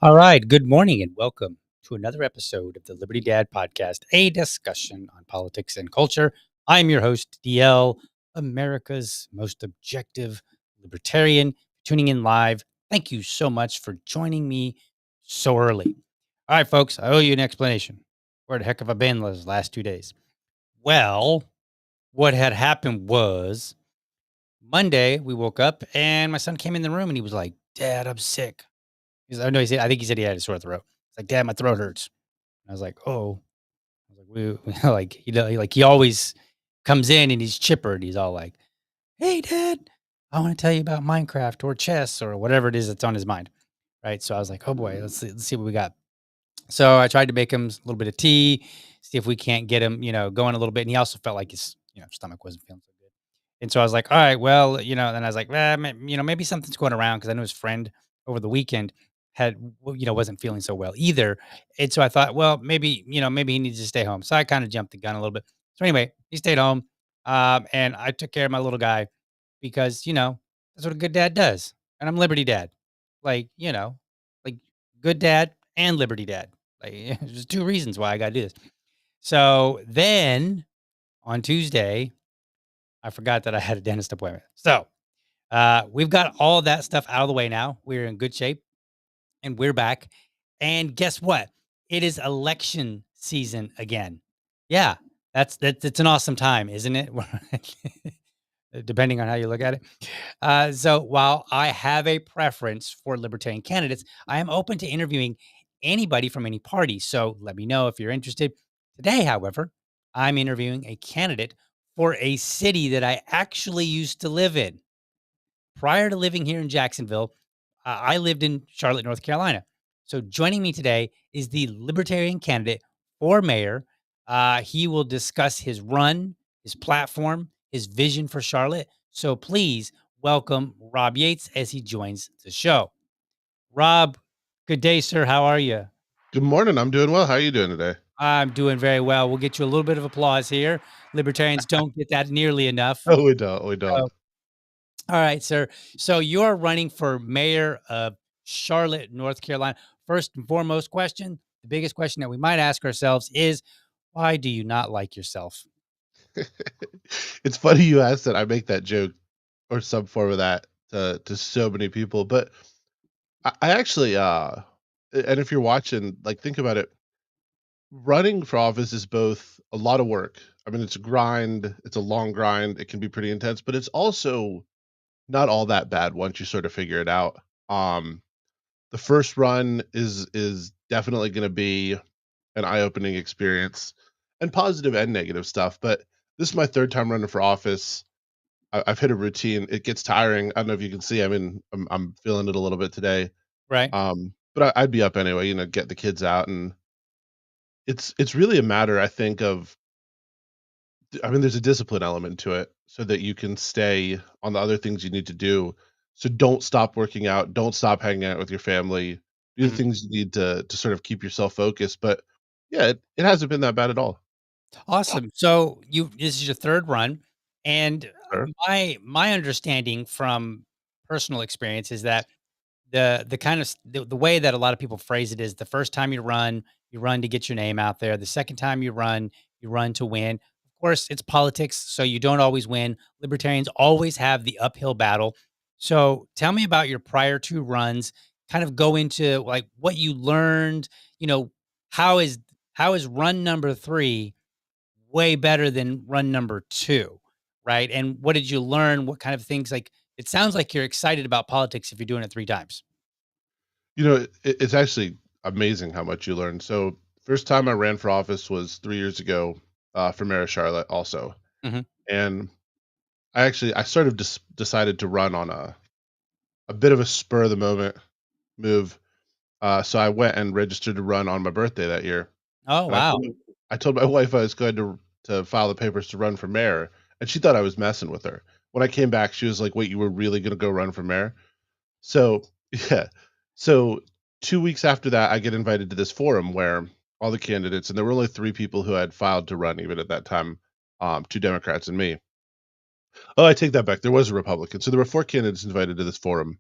All right. Good morning and welcome to another episode of the Liberty Dad Podcast, a discussion on politics and culture. I'm your host, DL, America's most objective libertarian. Tuning in live. Thank you so much for joining me so early. All right, folks, I owe you an explanation. Where the heck have I been those last 2 days? Well, what had happened was Monday, we woke up and my son came in the room and he was like, Dad, I'm sick. I know I think he said he had a sore throat. It's like, "Dad, my throat hurts." I was like, "Oh." I was like, "We," like, he always comes in and he's chipper and he's all like, "Hey, Dad, I wanna tell you about Minecraft or chess," or whatever it is that's on his mind, right? So I was like, "Oh boy, let's see what we got." So I tried to make him a little bit of tea, see if we can't get him, going a little bit, and he also felt like his, stomach wasn't feeling so good. And so I was like, "All right, well," then I was like, maybe something's going around," because I knew his friend over the weekend wasn't feeling so well either. And so I thought, well, maybe he needs to stay home. So I kind of jumped the gun a little bit. So anyway, he stayed home. And I took care of my little guy because, that's what a good dad does. And I'm Liberty Dad. Like, like good dad and Liberty Dad. Like, there's two reasons why I got to do this. So then on Tuesday, I forgot that I had a dentist appointment. So we've got all that stuff out of the way now. We're in good shape and we're back. And guess what? It is election season again. Yeah, it's an awesome time, isn't it? Depending on how you look at it. So while I have a preference for libertarian candidates, I am open to interviewing anybody from any party. So let me know if you're interested. Today, however, I'm interviewing a candidate for a city that I actually used to live in. Prior to living here in Jacksonville, I lived in Charlotte, North Carolina. So joining me today is the Libertarian candidate for mayor. He will discuss his run, his platform, his vision for Charlotte. So please welcome Rob Yates as he joins the show. Rob, good day, sir. How are you? Good morning. I'm doing well. How are you doing today? I'm doing very well. We'll get you a little bit of applause here. Libertarians don't get that nearly enough. Oh, we don't. We don't. So all right, sir. So you're running for mayor of Charlotte, North Carolina. First and foremost question, the biggest question that we might ask ourselves is, why do you not like yourself? It's funny you asked that. I make that joke or some form of that to so many people, but I actually and if you're watching, like think about it. Running for office is both a lot of work. I mean, it's a grind. It's a long grind. It can be pretty intense, but it's also not all that bad once you sort of figure it out. Um, the first run is definitely going to be an eye-opening experience, and positive and negative stuff, but this is my 3rd time running for office. I've hit a routine. It gets tiring. I don't know if you can see, I'm feeling it a little bit today, Right. but I'd be up anyway, get the kids out, and it's really a matter, I think, of there's a discipline element to it so that you can stay on the other things you need to do. So don't stop working out, don't stop hanging out with your family, do the Mhm. things you need to sort of keep yourself focused, but yeah, it hasn't been that bad at all. Awesome. So this is your third run, and Sure. my understanding from personal experience is that the kind of the way that a lot of people phrase it is the first time you run to get your name out there. The second time you run to win. Of course, it's politics, so you don't always win. Libertarians always have the uphill battle. So tell me about your prior two runs. Kind of go into like what you learned. You know, how is how is run number three way better than run number two, right? And what did you learn? What kind of things like it sounds like you're excited about politics if you're doing it three times. It's actually amazing how much you learn. So, first time I ran for office was 3 years ago, for mayor of Charlotte also, Mhm. and I sort of decided to run on a bit of a spur of the moment move. So I went and registered to run on my birthday that year, Oh, and wow. I told my wife I was going to file the papers to run for mayor, and she thought I was messing with her. When I came back, she was like, "Wait, you were really gonna go run for mayor?" So yeah, so 2 weeks after that, I get invited to this forum where all the candidates, and there were only 3 people who had filed to run even at that time, 2 Democrats and me. Oh, I take that back. There was a Republican. So there were 4 candidates invited to this forum,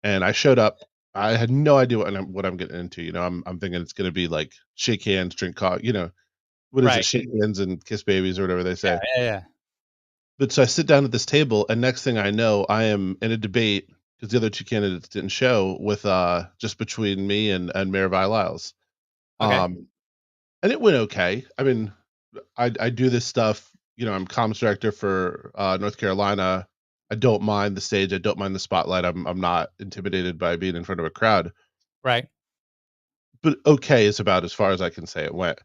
and I showed up. I had no idea what I'm getting into, I'm thinking it's gonna be like shake hands, drink coffee, what is it? Right. Shake hands and kiss babies or whatever they Yeah, say. yeah, yeah. But so I sit down at this table, and next thing I know, I am in a debate because the other 2 candidates didn't show with, just between me and Mayor Vi Lyles. Okay. Um, and it went okay. I mean, I do this stuff, I'm comms director for, North Carolina. I don't mind the stage, I don't mind the spotlight, I'm not intimidated by being in front of a crowd. Right. But okay is about as far as I can say it went.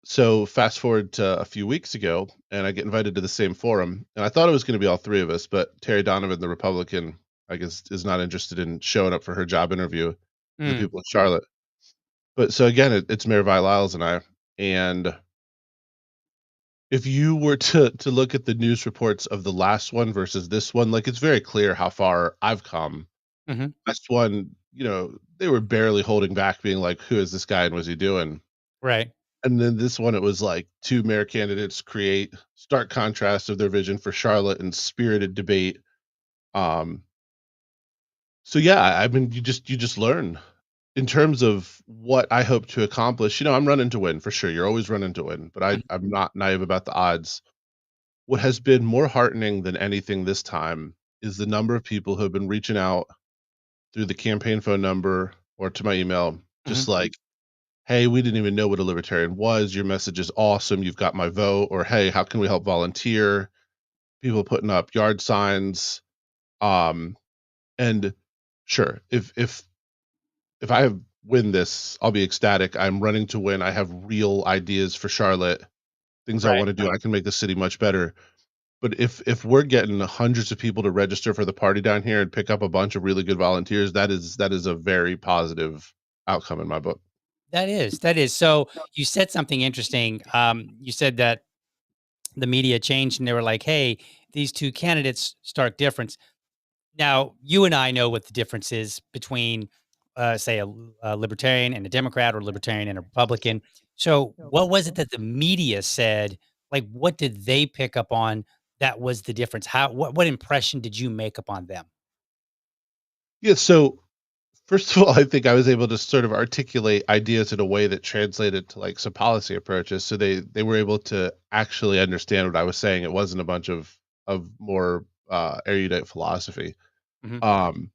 So fast forward to a few weeks ago, and I get invited to the same forum, and I thought it was going to be all 3 of us, but Terry Donovan, the Republican, I guess, is not interested in showing up for her job interview for the Mm, people of Charlotte. But so again, it's Mayor Vi Lyles and I, and if you were to look at the news reports of the last one versus this one, like, it's very clear how far I've come. mhm. Last one, they were barely holding back being like, "Who is this guy and what's he doing?" Right. And then this one, it was like 2 mayor candidates create stark contrast of their vision for Charlotte and spirited debate. Um, so yeah, I mean, you just learn. In terms of what I hope to accomplish, I'm running to win for sure. You're always running to win, but Mhm, I'm not naive about the odds. What has been more heartening than anything this time is the number of people who have been reaching out through the campaign phone number or to my email, mhm. just like, "Hey, we didn't even know what a libertarian was. Your message is awesome. You've got my vote." Or, "Hey, how can we help volunteer?" People putting up yard signs. Um, and sure, if I win this, I'll be ecstatic. I'm running to win. I have real ideas for Charlotte, things I Right. want to do. I can make the city much better. But if we're getting hundreds of people to register for the party down here and pick up a bunch of really good volunteers, that is a very positive outcome in my book. That is, that is. So you said something interesting. You said that the media changed and they were like, "Hey, these two candidates, stark difference." Now, you and I know what the difference is between, say, a libertarian and a Democrat, or a libertarian and a Republican. So, what was it that the media said? Like, what did they pick up on that was the difference? What impression did you make upon them? Yeah, so first of all, I think I was able to sort of articulate ideas in a way that translated to like some policy approaches. So they were able to actually understand what I was saying. It wasn't a bunch of more erudite philosophy. Mhm, Um,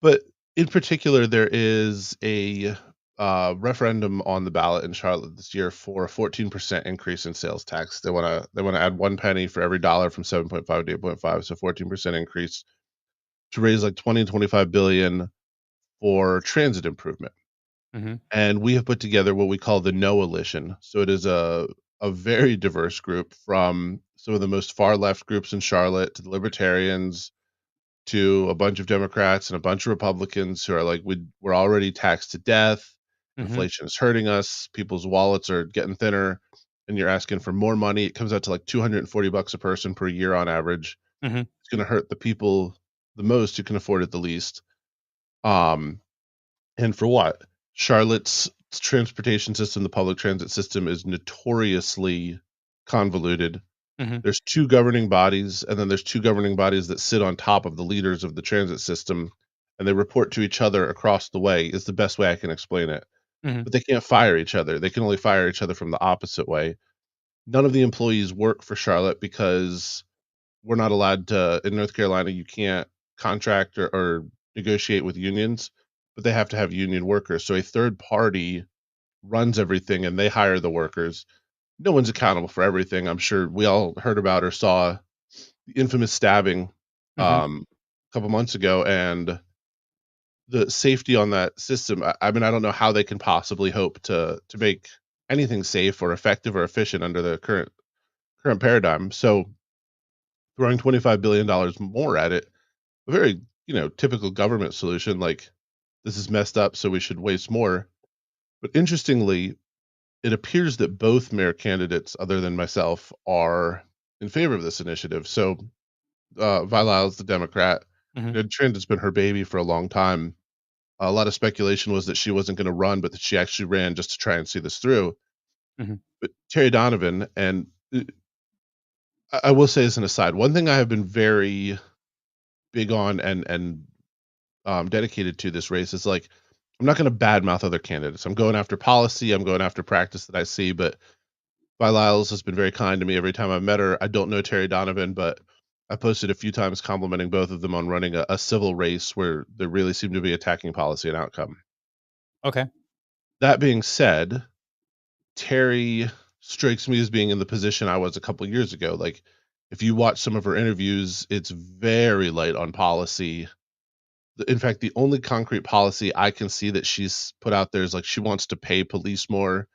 but in particular, there is a referendum on the ballot in Charlotte this year for a 14% increase in sales tax. They want to add 1 penny for every dollar from 7.5 to 8.5, so 14% increase to raise like 20 to 25 billion for transit improvement. mhm, And we have put together what we call the Noalition. So it is a very diverse group from some of the most far left groups in Charlotte to the libertarians to a bunch of Democrats and a bunch of Republicans who are like, we're already taxed to death. mhm, Inflation is hurting us. People's wallets are getting thinner, and you're asking for more money. It comes out to like $240 a person per year on average. mhm, It's going to hurt the people the most who can afford it the least. Um, and for what? Charlotte's transportation system, the public transit system, is notoriously convoluted. mhm, There's 2 governing bodies, and then there's 2 governing bodies that sit on top of the leaders of the transit system, and they report to each other across the way, is the best way I can explain it. mhm, But they can't fire each other. They can only fire each other from the opposite way. None of the employees work for Charlotte because we're not allowed to in North Carolina, you can't contract or negotiate with unions, but they have to have union workers. So a third party runs everything and they hire the workers. No one's accountable for everything. I'm sure we all heard about or saw the infamous stabbing mhm. a couple months ago, and the safety on that system. I mean, I don't know how they can possibly hope to make anything safe or effective or efficient under the current paradigm. So throwing $25 billion more at it, a very typical government solution. Like, this is messed up, so we should waste more. But interestingly, it appears that both mayor candidates, other than myself, are in favor of this initiative. So Vilal's the Democrat. Mhm, Trend has been her baby for a long time. A lot of speculation was that she wasn't going to run, but that she actually ran just to try and see this through. mhm, But Terry Donovan, and I will say as an aside, one thing I have been very big on and dedicated to this race is like, I'm not going to badmouth other candidates. I'm going after policy. I'm going after practice that I see. But Vi Lyles has been very kind to me every time I've met her. I don't know Terry Donovan, but I posted a few times complimenting both of them on running a civil race where they really seem to be attacking policy and outcome. okay, That being said, Terry strikes me as being in the position I was a couple years ago. Like, if you watch some of her interviews, it's very light on policy. In fact, the only concrete policy I can see that she's put out there is like she wants to pay police more,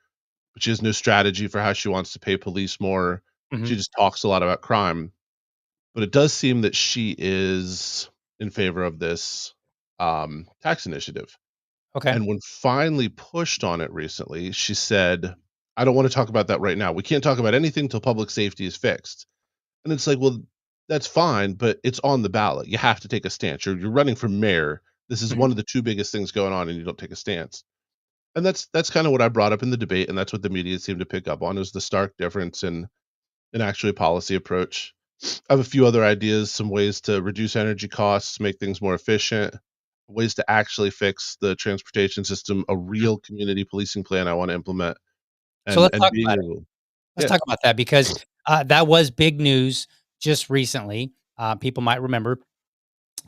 but she has no strategy for how she wants to pay police more. mhm, She just talks a lot about crime. But it does seem that she is in favor of this tax initiative. okay, And when finally pushed on it recently, she said, "I don't want to talk about that right now. We can't talk about anything till public safety is fixed." And it's like, well, that's fine, but it's on the ballot. You have to take a stance. You're running for mayor. This is mhm, one of the 2 biggest things going on, and you don't take a stance. And that's kinda what I brought up in the debate, and that's what the media seemed to pick up on, is the stark difference in actually policy approach. I have a few other ideas, some ways to reduce energy costs, make things more efficient, ways to actually fix the transportation system, a Mhm. real community policing plan I wanna implement, So let's and talk being about it. able. Let's Yeah, talk about that because, that was big news just recently. People might remember,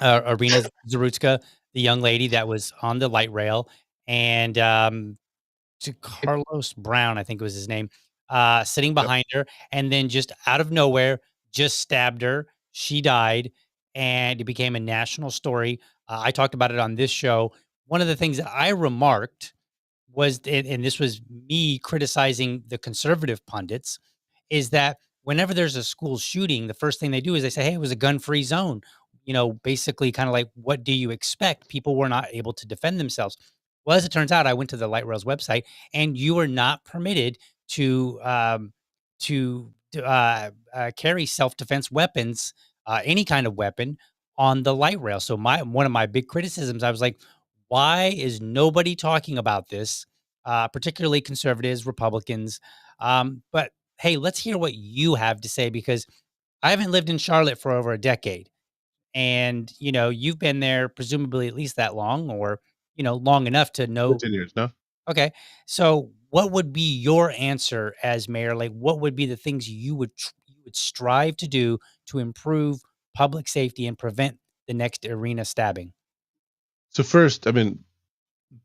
Irina Zarutska, the young lady that was on the light rail, and, to Carlos Brown, I think was his name, sitting yep. behind her, and then just out of nowhere, just stabbed her. She died, and it became a national story. I talked about it on this show. One of the things that I remarked was, and this was me criticizing the conservative pundits, is that whenever there's a school shooting, the first thing they do is they say, "Hey, it was a gun-free zone." Basically kind of like, what do you expect? People were not able to defend themselves. Well, as it turns out, I went to the Light Rail's website, and you are not permitted to carry self-defense weapons, any kind of weapon, on the light rail. So my one of my big criticisms, I was like, why is nobody talking about this? Particularly conservatives, Republicans. But hey, let's hear what you have to say because I haven't lived in Charlotte for over a decade. And, you've been there presumably at least that long or, long enough to know. 14 years, no? Okay. So what would be your answer as mayor? Like, what would be the things you would strive to do to improve public safety and prevent the next arena stabbing? So first, I mean,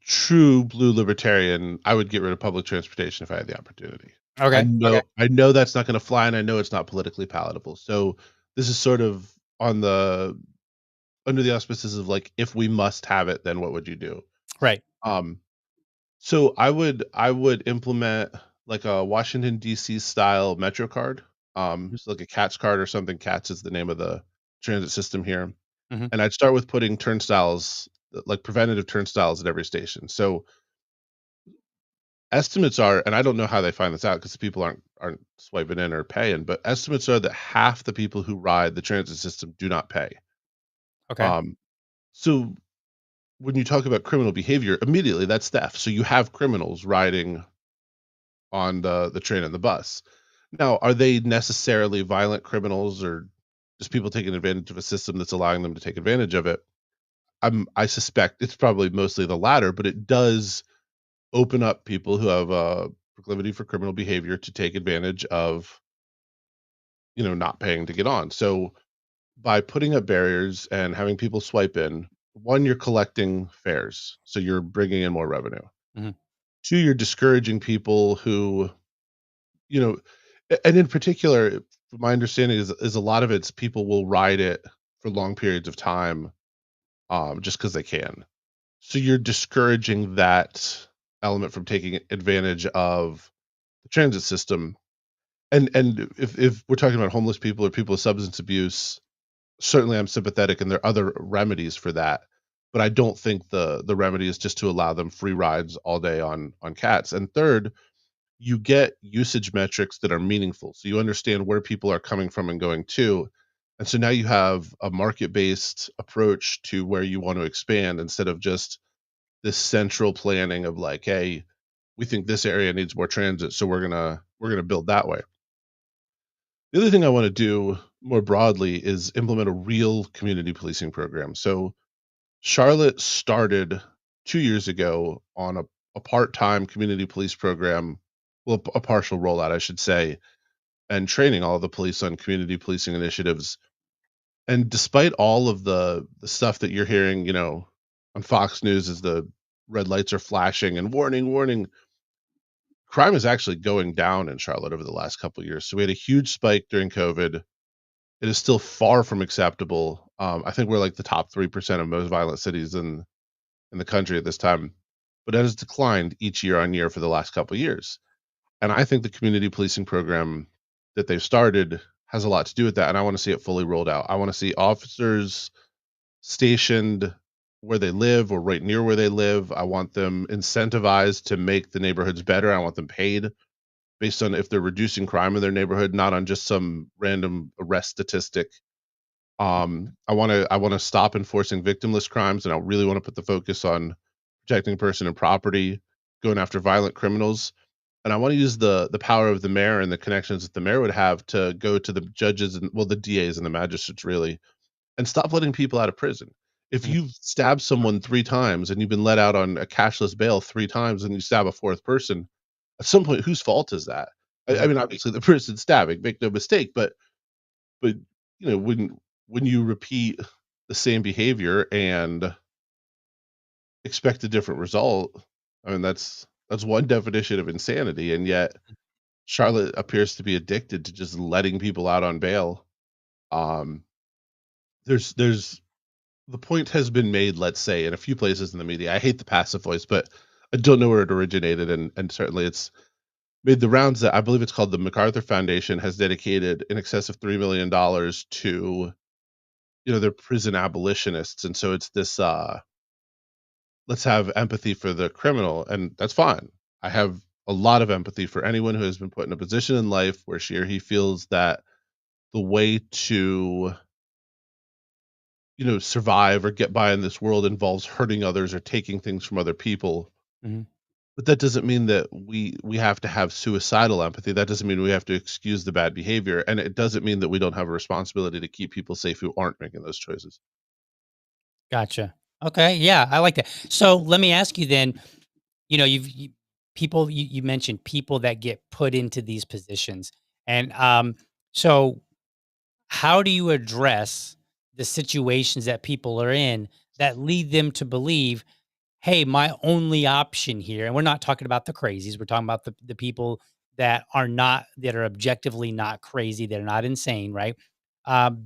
true blue libertarian, I would get rid of public transportation if I had the opportunity. I Okay. Okay. know I know that's not gonna fly, and I know it's not politically palatable. So, this is sort of on the under the auspices of, like, if we must have it, then what would you do? Right. Um, so I would implement, like, a Washington, DC style Metro card, so like a CATS card or something. CATS is the name of the transit system here, Hmm. and I'd start with putting turnstiles, like preventative turnstiles at every station. So estimates are, and I don't know how they find this out because people aren't swiping in or paying, but estimates are that half the people who ride the transit system do not pay. Okay. Um, so when you talk about criminal behavior, immediately that's theft. So you have criminals riding on the train and the bus. Now, are they necessarily violent criminals or just people taking advantage of a system that's allowing them to take advantage of it? I suspect it's probably mostly the latter, but it does open up people who have a proclivity for criminal behavior to take advantage of, not paying to get on. So by putting up barriers and having people swipe in, one, you're collecting fares, so you're bringing in more revenue. Hmm. Two, you're discouraging people who, you know, and in particular, from my understanding is a lot of it's people will ride it for long periods of time, just because they can. So you're discouraging that element from taking advantage of the transit system. And if we're talking about homeless people or people with substance abuse, certainly I'm sympathetic and there are other remedies for that. But I don't think the remedy is just to allow them free rides all day on cats. And third, you get usage metrics that are meaningful. So you understand where people are coming from and going to. And so now you have a market-based approach to where you want to expand instead of just this central planning of like, hey, we think this area needs more transit, so we're gonna build that way. The other thing I want to do more broadly is implement a real community policing program. So Charlotte started 2 years ago on a part-time community police program, well, a partial rollout, I should say, and training all of the police on community policing initiatives. And despite all of the stuff that you're hearing, on Fox News as the red lights are flashing and warning, warning, crime is actually going down in Charlotte over the last couple of years. So we had a huge spike during COVID. It is still far from acceptable. I think we're like the top 3% of most violent cities in the country at this time, but it has declined each year on year for the last couple of years. And I think the community policing program that they've started has a lot to do with that. And I want to see it fully rolled out. I want to see officers stationed where they live or right near where they live. I want them incentivized to make the neighborhoods better. I want them paid based on if they're reducing crime in their neighborhood, not on just some random arrest statistic. I want to stop enforcing victimless crimes, and I really want to put the focus on protecting person and property. going after violent criminals, and I wanna use the power of the mayor and the connections that the mayor would have to go to the judges and well, the DAs and the magistrates really, and stop letting people out of prison. If Mhm. you've stabbed someone 3 times and you've been let out on a cashless bail 3 times and you stab a 4th person, at some point, whose fault is that? I Mhm. mean, obviously, the person stabbing, make no mistake, but, when you repeat the same behavior and expect a different result, I mean, that's one definition of insanity, and yet Charlotte appears to be addicted to just letting people out on bail. Um, there's the point has been made, let's say, in a few places in the media. I hate the passive voice, but I don't know where it originated, and certainly it's made the rounds that I believe it's called the MacArthur Foundation has dedicated in excess of $3 million to, their prison abolitionists, and so it's this, let's have empathy for the criminal, and that's fine. I have a lot of empathy for anyone who has been put in a position in life where she or he feels that the way to, survive or get by in this world involves hurting others or taking things from other people. Mhm. But that doesn't mean that we have to have suicidal empathy. That doesn't mean we have to excuse the bad behavior, and it doesn't mean that we don't have a responsibility to keep people safe who aren't making those choices. Gotcha. Okay, yeah, I like that. So let me ask you then, people you mentioned people that get put into these positions. And so how do you address the situations that people are in that lead them to believe, hey, my only option here, and we're not talking about the crazies, we're talking about the people that are objectively not crazy, they're not insane, right?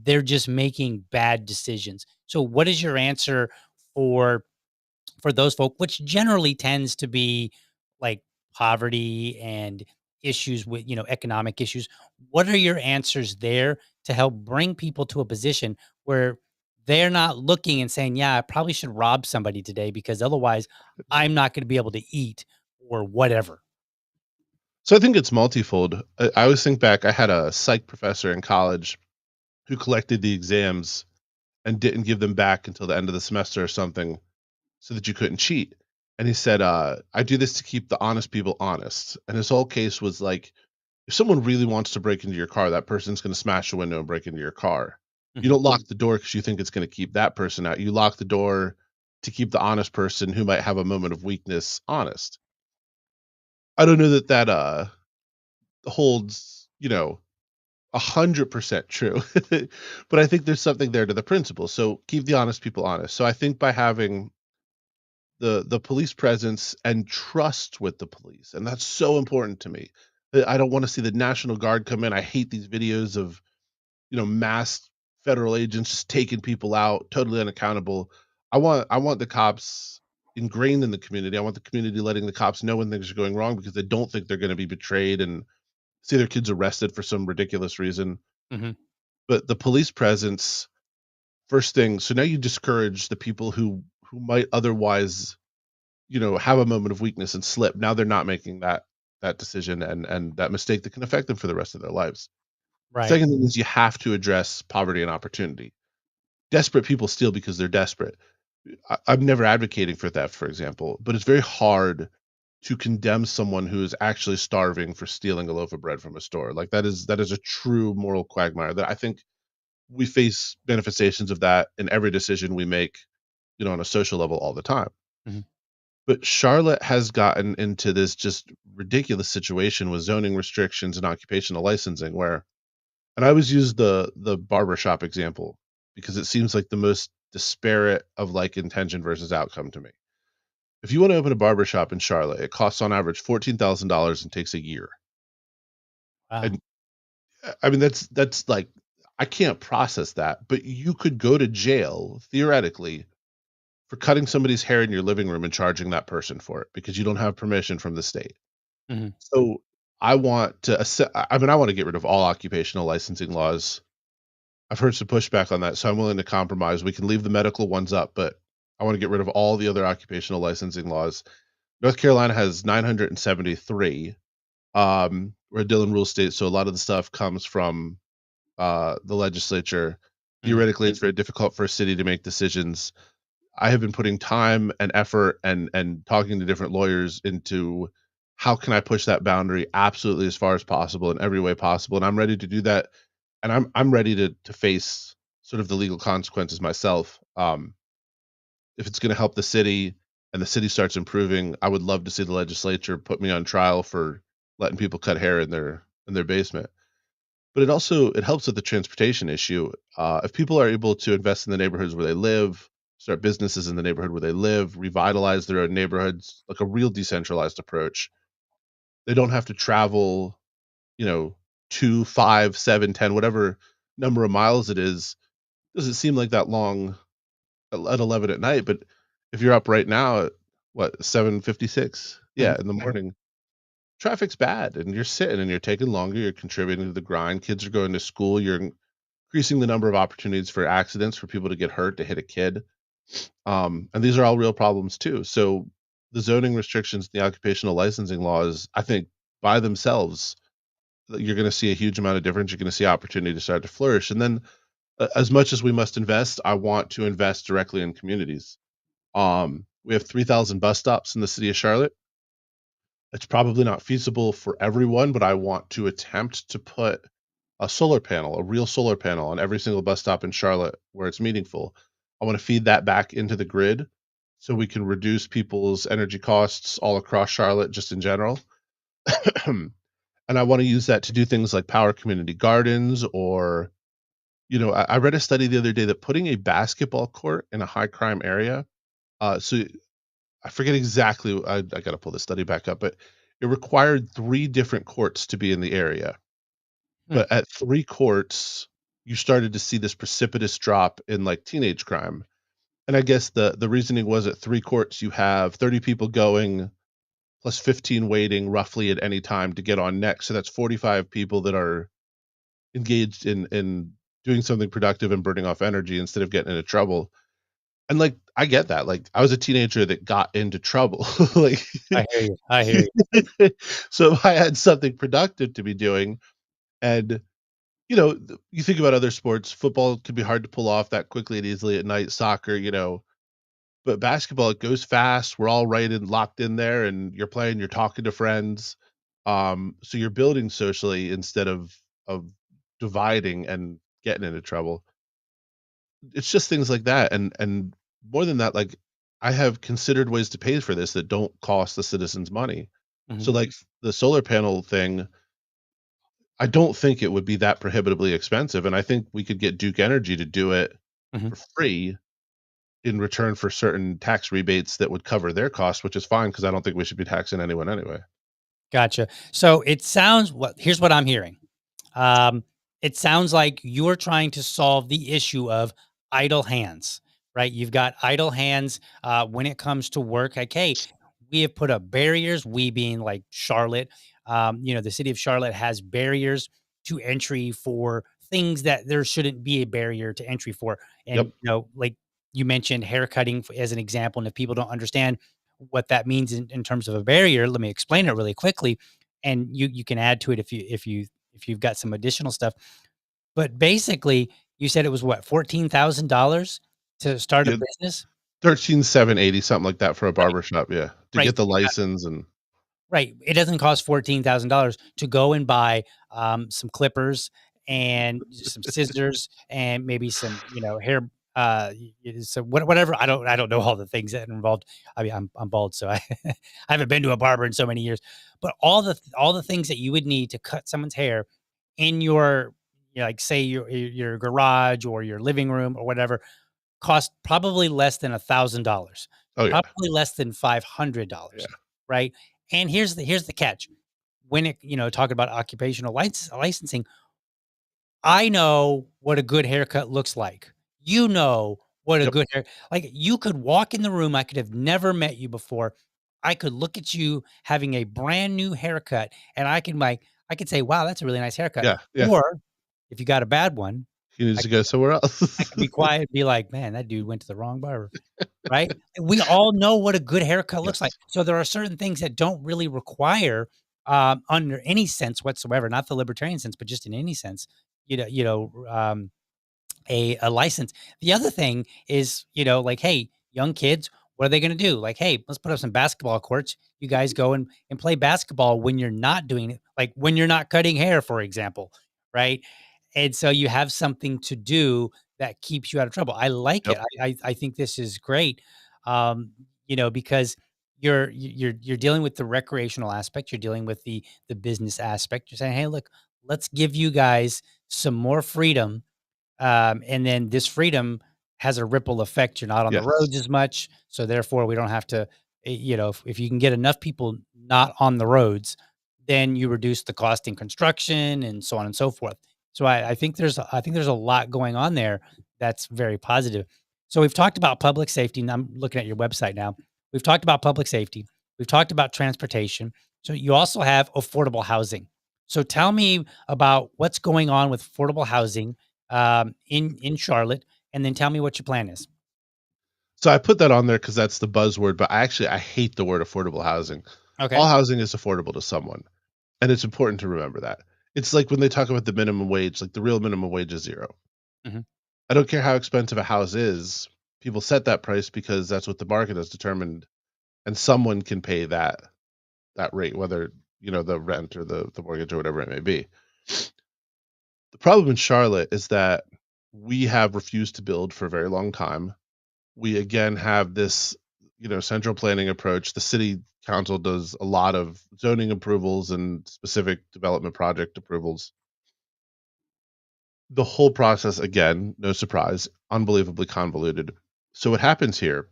They're just making bad decisions. So what is your answer for those folk, which generally tends to be like poverty and issues with, economic issues? What are your answers there to help bring people to a position where they're not looking and saying, yeah, I probably should rob somebody today because otherwise I'm not going to be able to eat or whatever? So I think it's multifold. I always think back, I had a psych professor in college who collected the exams and didn't give them back until the end of the semester or something so that you couldn't cheat. And he said, I do this to keep the honest people honest. And his whole case was like, if someone really wants to break into your car, that person's going to smash the window and break into your car. You Mhm. don't lock the door because you think it's going to keep that person out. You lock the door to keep the honest person who might have a moment of weakness honest. I don't know that holds, 100% true, but I think there's something there to the principle. So keep the honest people honest. So I think by having the police presence and trust with the police, and that's so important to me. I don't want to see the National Guard come in. I hate these videos of masked federal agents just taking people out, totally unaccountable. I want the cops ingrained in the community. I want the community letting the cops know when things are going wrong because they don't think they're going to be betrayed and see their kids arrested for some ridiculous reason. Mhm. But the police presence, first thing, so now you discourage the people who might otherwise, have a moment of weakness and slip. Now they're not making that decision and that mistake that can affect them for the rest of their lives. Right. Second thing is you have to address poverty and opportunity. Desperate people steal because they're desperate. I'm never advocating for theft, for example, but it's very hard to condemn someone who is actually starving for stealing a loaf of bread from a store. Like that is a true moral quagmire that I think we face manifestations of that in every decision we make, on a social level all the time. Mhm. But Charlotte has gotten into this just ridiculous situation with zoning restrictions and occupational licensing where and I always use the barbershop example because it seems like the most disparate of like intention versus outcome to me. If you want to open a barbershop in Charlotte, it costs on average $14,000 and takes a year. Wow. And I mean that's like I can't process that, but you could go to jail theoretically for cutting somebody's hair in your living room and charging that person for it because you don't have permission from the state. Mhm. So I mean I want to get rid of all occupational licensing laws. I've heard some pushback on that, so I'm willing to compromise. We can leave the medical ones up, but I want to get rid of all the other occupational licensing laws. North Carolina has 973. We're a Dillon rule state, so a lot of the stuff comes from the legislature. Mhm. Theoretically, it's very difficult for a city to make decisions. I have been putting time and effort and talking to different lawyers into how can I push that boundary absolutely as far as possible in every way possible, and I'm ready to do that, and I'm ready to face sort of the legal consequences myself. If it's gonna help the city and the city starts improving, I would love to see the legislature put me on trial for letting people cut hair in their basement. But it helps with the transportation issue. If people are able to invest in the neighborhoods where they live, start businesses in the neighborhood where they live, revitalize their own neighborhoods, like a real decentralized approach, they don't have to travel, you know, 2, 5, 7, 10, whatever number of miles it is. Doesn't seem like that long at 11 at night, but if you're up right now at what, 7:56? Mhm. Yeah, in the morning, traffic's bad and you're sitting and you're taking longer, you're contributing to the grind, kids are going to school, you're increasing the number of opportunities for accidents, for people to get hurt, to hit a kid. And these are all real problems too. So the zoning restrictions, the occupational licensing laws, I think by themselves, you're going to see a huge amount of difference. You're going to see opportunity to start to flourish. And then, as much as we must invest, I want to invest directly in communities. We have 3,000 bus stops in the city of Charlotte. It's probably not feasible for everyone, but I want to attempt to put a solar panel, a real solar panel on every single bus stop in Charlotte where it's meaningful. I wanna feed that back into the grid so we can reduce people's energy costs all across Charlotte just in general. And I wanna use that to do things like power community gardens or, I read a study the other day that putting a basketball court in a high crime area, so I forget exactly, I gotta pull the study back up, but it required 3 different courts to be in the area. Hmm. But at 3 courts, you started to see this precipitous drop in, like, teenage crime, and I guess the reasoning was at 3 courts, you have 30 people going, plus 15 waiting roughly at any time to get on next, so that's 45 people that are engaged in doing something productive and burning off energy instead of getting into trouble, and, like, I get that, like, I was a teenager that got into trouble, like, I hear you. I hear you. so if I had something productive to be doing and you think about other sports, football can be hard to pull off that quickly and easily at night, soccer, but basketball, it goes fast. We're all right and locked in there and you're playing, you're talking to friends. So you're building socially instead of dividing and getting into trouble. It's just things like that. And more than that, like I have considered ways to pay for this that don't cost the citizens money. Mhm. So like the solar panel thing, I don't think it would be that prohibitively expensive, and I think we could get Duke Energy to do it Mhm. for free in return for certain tax rebates that would cover their costs, which is fine because I don't think we should be taxing anyone anyway. Gotcha. So it sounds what here's what I'm hearing. Um, it sounds like you're trying to solve the issue of idle hands, right? You've got idle hands when it comes to work. Like, hey, we have put up barriers. We being like Charlotte, the city of Charlotte has barriers to entry for things that there shouldn't be a barrier to entry for. And Yep. like you mentioned, haircutting as an example. And if people don't understand what that means in terms of a barrier, let me explain it really quickly. And you can add to it if you've got some additional stuff. But basically, you said it was what, $14,000 to start a Yeah, business? 13,780, something like that for a Right, barbershop, yeah, to right. get the So you got license and right. It doesn't cost $14,000 to go and buy, some clippers and some scissors and maybe some, hair, so whatever. I don't know all the things that are involved. I mean, I'm bald, so I I haven't been to a barber in so many years. But all the things that you would need to cut someone's hair in your, like, say, your garage or your living room or whatever, cost probably less than $1,000, oh, yeah, probably less than $500, yeah, right? And here's the catch. When talking about occupational licensing, I know what a good haircut looks like. You know what a yep, good hair like, you could walk in the room, I could have never met you before. I could look at you having a brand new haircut, and I could say, "Wow, that's a really nice haircut." yeah, yeah, Or if you got a bad one, he needs I to go somewhere I else. could be quiet and be like, "Man, that dude went to the wrong barber." Right? We all know what a good haircut looks like. Yes, So there are certain things that don't really require, under any sense whatsoever, not the libertarian sense, but just in any sense, a license. The other thing is, like, hey, young kids, what are they going to do? Like, hey, let's put up some basketball courts. You guys go and play basketball when you're not doing it, like when you're not cutting hair, for example, right? And so you have something to do that keeps you out of trouble. I like it. Yep. I think this is great. Um, because you're dealing with the recreational aspect, you're dealing with the business aspect. You're saying, hey, look, let's give you guys some more freedom, and then this freedom has a ripple effect. You're not on the Yes. roads as much, so therefore we don't have to. If you can get enough people not on the roads, then you reduce the cost in construction and so on and so forth. So I think there's a lot going on there that's very positive. So we've talked about public safety, and I'm looking at your website now. We've talked about public safety. We've talked about transportation. So you also have affordable housing. So tell me about what's going on with affordable housing, in Charlotte, and then tell me what your plan is. So I put that on there because that's the buzzword, but I hate the word affordable housing. Okay. All housing is affordable to someone, and it's important to remember that. It's like when they talk about the minimum wage, like the real minimum wage is 0. Mhm, I don't care how expensive a house is, people set that price because that's what the market has determined, and someone can pay that rate, whether, the rent or the mortgage or whatever it may be. The problem in Charlotte is that we have refused to build for a very long time. We again have this, central planning approach. The city council does a lot of zoning approvals and specific development project approvals. The whole process, again, no surprise, unbelievably convoluted. So what happens here,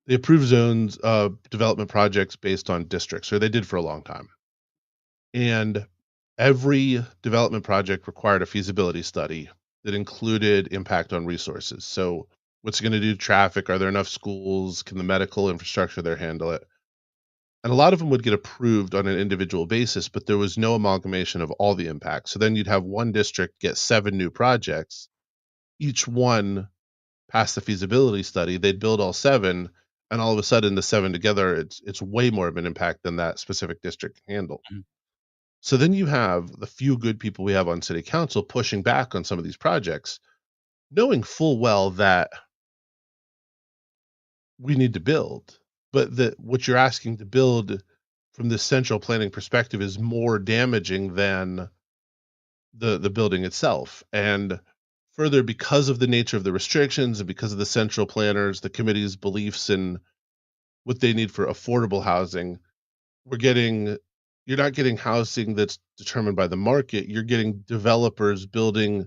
they approve zones, development projects based on districts, or they did for a long time. And every development project required a feasibility study that included impact on resources. So, what's it going to do to traffic? Are there enough schools? Can the medical infrastructure there handle it? And a lot of them would get approved on an individual basis, but there was no amalgamation of all the impacts. So then you'd have one district get 7 new projects, each one pass the feasibility study. They'd build all 7, and all of a sudden, the 7 together, it's way more of an impact than that specific district can handle. mhm, So then you have the few good people we have on city council pushing back on some of these projects, knowing full well that we need to build, but that what you're asking to build from the central planning perspective is more damaging than the building itself. And further, because of the nature of the restrictions and because of the central planners, the committee's beliefs in what they need for affordable housing, we're getting you're not getting housing that's determined by the market. You're getting developers building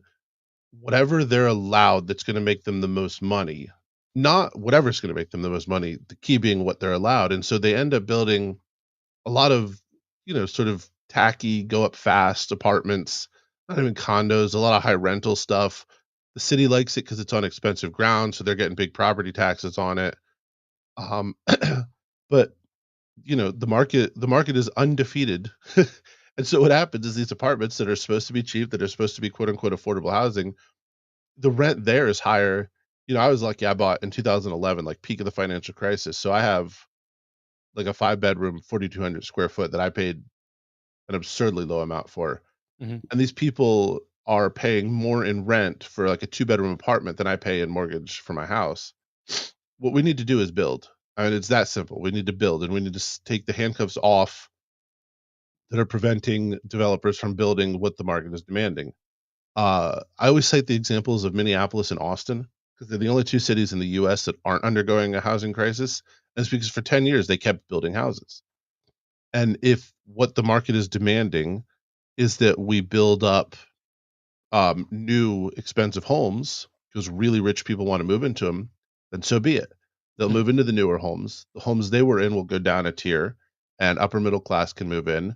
whatever they're allowed that's gonna make them the most money, not whatever's gonna make them the most money, the key being what they're allowed, and so they end up building a lot of, sort of tacky, go up fast apartments, not even condos, a lot of high rental stuff. The city likes it because it's on expensive ground, so they're getting big property taxes on it, um, but, the market is undefeated, and so what happens is these apartments that are supposed to be cheap, that are supposed to be quote unquote "affordable housing," the rent there is higher. I was lucky I bought in 2011, like, peak of the financial crisis, so I have, like, a 5-bedroom, 4,200 square foot that I paid an absurdly low amount for, mhm, and these people are paying more in rent for, like, a two-bedroom apartment than I pay in mortgage for my house. What we need to do is build. I mean, it's that simple. We need to build, and we need to take the handcuffs off that are preventing developers from building what the market is demanding. I always cite the examples of Minneapolis and Austin because they're the only 2 cities in the US that aren't undergoing a housing crisis, and it's because for 10 years they kept building houses. And if what the market is demanding is that we build up, new expensive homes because really rich people wanna move into them, then so be it. They'll mhm, move into the newer homes. The homes they were in will go down a tier, and upper middle class can move in.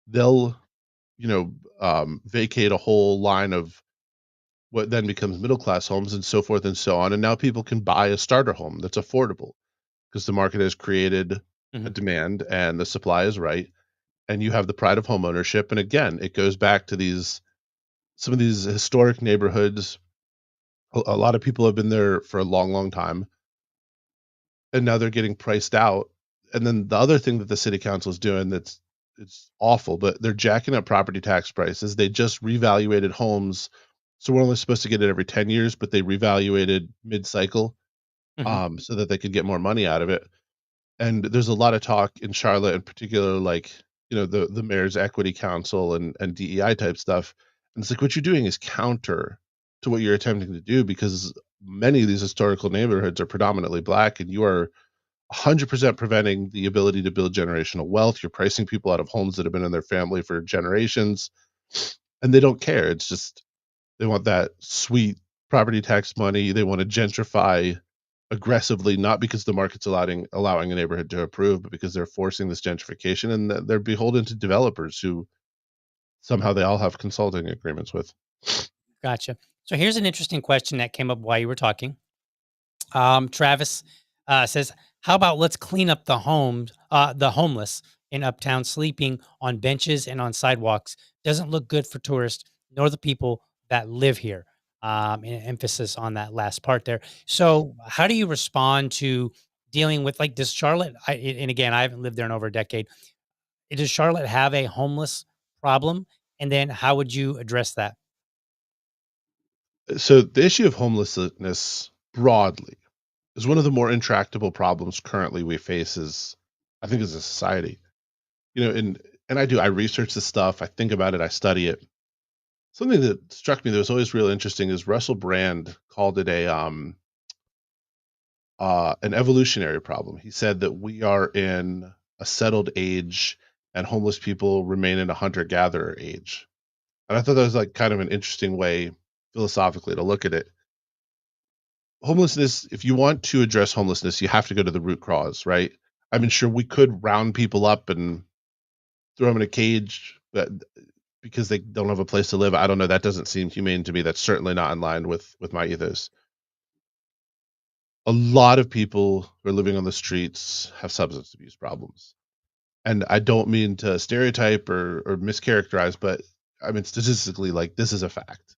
They'll, vacate a whole line of what then becomes middle class homes and so forth and so on. And now people can buy a starter home that's affordable because the market has created a mhm, demand and the supply is right. And you have the pride of home ownership. And again, it goes back to these some of these historic neighborhoods. A lot of people have been there for a long, long time, and now they're getting priced out. And then the other thing that the city council is doing that's it's awful, but they're jacking up property tax prices. They just revaluated homes. So we're only supposed to get it every 10 years, but they revaluated mid-cycle. Mhm. so that they could get more money out of it. And there's a lot of talk in Charlotte in particular, like, the mayor's equity council and DEI type stuff. And it's like what you're doing is counter to what you're attempting to do because many of these historical neighborhoods are predominantly black and you are 100% preventing the ability to build generational wealth. You're pricing people out of homes that have been in their family for generations and they don't care. It's just they want that sweet property tax money. They want to gentrify aggressively, not because the market's allowing a neighborhood to improve, but because they're forcing this gentrification and they're beholden to developers who somehow they all have consulting agreements with. Gotcha. So here's an interesting question that came up while you were talking. Travis says, "How about let's clean up the homeless in Uptown sleeping on benches and on sidewalks doesn't look good for tourists nor the people that live here." Emphasis on that last part there. So, how do you respond to dealing with like does Charlotte? And again, I haven't lived there in over a decade. Does Charlotte have a homeless problem? And then, how would you address that? So the issue of homelessness broadly is one of the more intractable problems currently we face as I think as a society. And I research this stuff, I think about it, I study it. Something that struck me that was always real interesting is Russell Brand called it an evolutionary problem. He said that we are in a settled age and homeless people remain in a hunter gatherer age. And I thought that was like kind of an interesting way philosophically to look at it. Homelessness, if you want to address homelessness, you have to go to the root cause, right? I mean, sure, we could round people up and throw them in a cage, but because they don't have a place to live, I don't know. That doesn't seem humane to me. That's certainly not in line with my ethos. A lot of people who are living on the streets have substance abuse problems. And I don't mean to stereotype or mischaracterize, but I mean statistically, like this is a fact.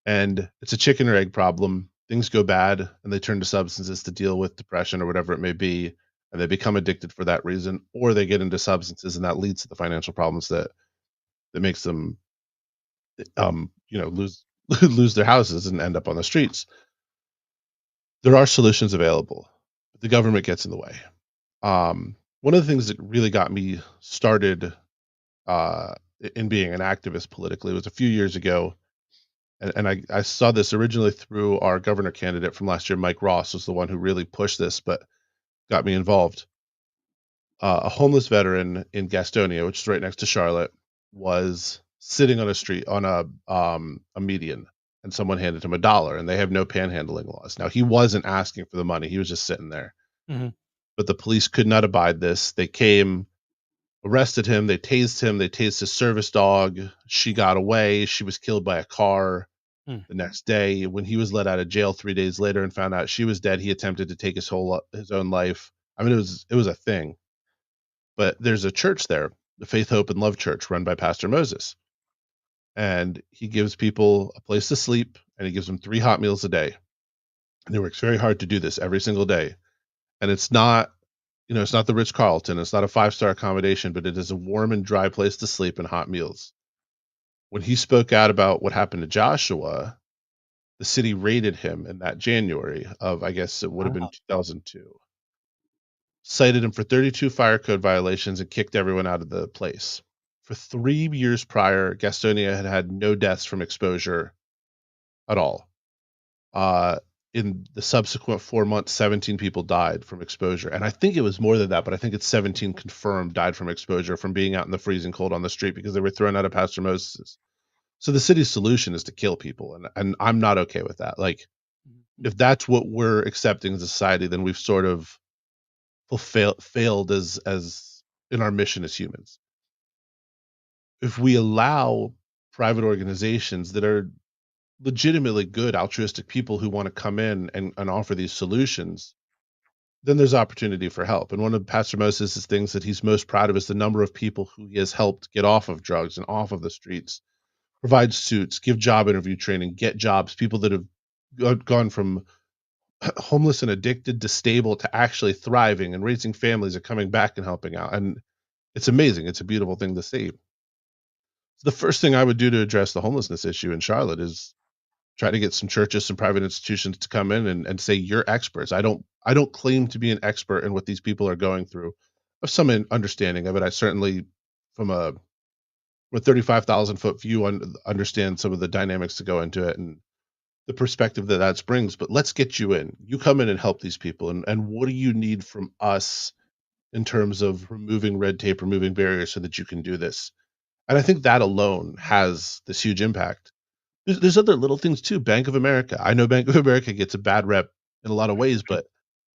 And it's a chicken or egg problem. Things go bad and they turn to substances to deal with depression or whatever it may be, and they become addicted for that reason, or they get into substances and that leads to the financial problems that makes them lose lose their houses and end up on the streets. There are solutions available, but the government gets in the way. One of the things that really got me started uh, in being an activist politically was a few years ago, and I saw this originally through our governor candidate from last year. Mike Ross was the one who really pushed this, but got me involved. A homeless veteran in Gastonia, which is right next to Charlotte, was sitting on a street on a median, and someone handed him $1, and they have no panhandling laws. Now he wasn't asking for the money; he was just sitting there. Mhm. But the police could not abide this. They came, arrested him, they tased his service dog. She got away. She was killed by a car Mm. the next day. When he was let out of jail 3 days later and found out she was dead, he attempted to take his own life. I mean, it was a thing. But there's a church there, the Faith, Hope, and Love Church, run by Pastor Moses, and he gives people a place to sleep, and he gives them 3 hot meals a day, and he works very hard to do this every single day. And it's not the Ritz Carlton, it's not a five-star accommodation, but it is a warm and dry place to sleep and hot meals. When he spoke out about what happened to Joshua, the city raided him in that January of, I guess it would have been Wow. 2002, cited him for 32 fire code violations and kicked everyone out of the place. For 3 years prior, Gastonia had had no deaths from exposure at all. Uh, in the subsequent 4 months, 17 people died from exposure, and I think it was more than that, but I think it's 17 confirmed died from exposure from being out in the freezing cold on the street because they were thrown out of Pastor Moses'. So the city's solution is to kill people, and I'm not okay with that. Like, Mhm, if mhm. that's what we're accepting as a society, then we've sort of failed as in our mission as humans. If we allow private organizations that are legitimately good altruistic people who want to come in and offer these solutions, then there's opportunity for help. And one of Pastor Moses' things that he's most proud of is the number of people who he has helped get off of drugs and off of the streets, provide suits, give job interview training, get jobs, people that have gone from homeless and addicted to stable to actually thriving and raising families and coming back and helping out. And it's amazing. It's a beautiful thing to see. So the first thing I would do to address the homelessness issue in Charlotte is try to get some churches, some private institutions to come in and say, "You're experts." I don't claim to be an expert in what these people are going through. I have some understanding of it. I certainly, from a 35,000-foot view, understand some of the dynamics that go into it and the perspective that that brings, but let's get you in. You come in and help these people, and what do you need from us in terms of removing red tape, removing barriers so that you can do this? And I think that alone has this huge impact. There's other little things too. Bank of America. I know Bank of America gets a bad rep in a lot of ways, Mhm. but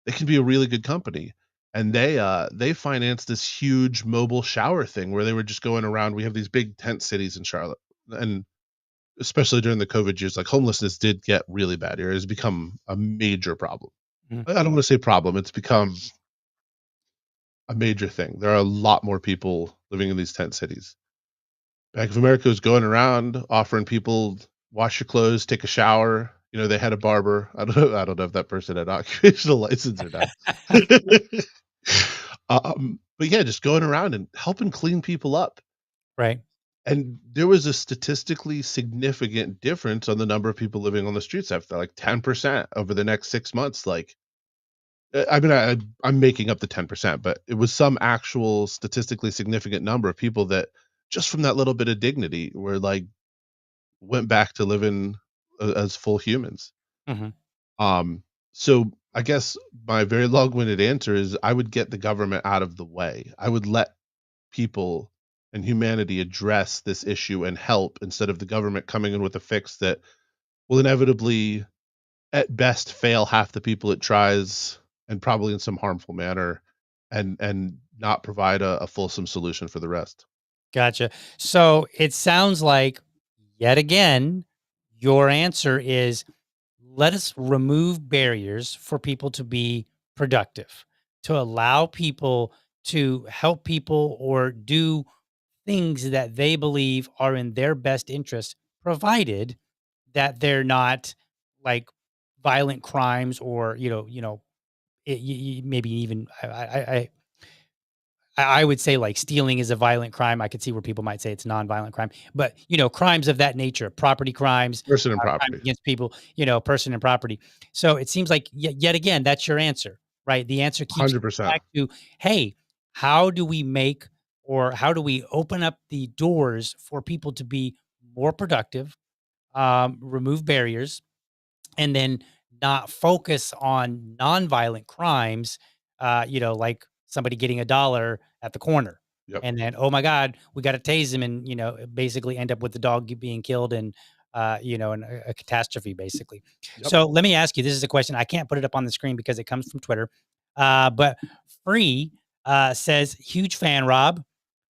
they can be a really good company. And they financed this huge mobile shower thing where they were just going around. We have these big tent cities in Charlotte, and especially during the COVID years, like homelessness did get really bad here. It's become a major problem. Mhm. I don't want to say problem. It's become a major thing. There are a lot more people living in these tent cities. Bank of America was going around offering people wash your clothes, take a shower. You know, they had a barber. I don't know if that person had occupational license or not. But yeah, just going around and helping clean people up. Right. And there was a statistically significant difference on the number of people living on the streets after like 10% over the next 6 months. Like, I mean, I'm making up the 10%, but it was some actual statistically significant number of people that just from that little bit of dignity were like went back to living as full humans. Mhm. Um, so I guess my very long-winded answer is I would get the government out of the way. I would let people and humanity address this issue and help instead of the government coming in with a fix that will inevitably, at best, fail half the people it tries and probably in some harmful manner and not provide a fulsome solution for the rest. Gotcha. So it sounds like, yet again, your answer is, let us remove barriers for people to be productive, to allow people to help people or do things that they believe are in their best interest, provided that they're not like violent crimes or, maybe even I would say like stealing is a violent crime. I could see where people might say it's non-violent crime, but crimes of that nature, property crimes, Person and crimes property, against people, person and property. So it seems like yet again, that's your answer, right? The answer keeps coming 100%. back to, hey, how do we make or how do we open up the doors for people to be more productive, remove barriers, and then not focus on nonviolent crimes, like somebody getting a dollar at the corner. Yep. And then, oh my God, we got to tase him and, basically end up with the dog being killed and, and a catastrophe, basically. Yep. So let me ask you, this is a question. I can't put it up on the screen because it comes from Twitter. But Free says, huge fan, Rob.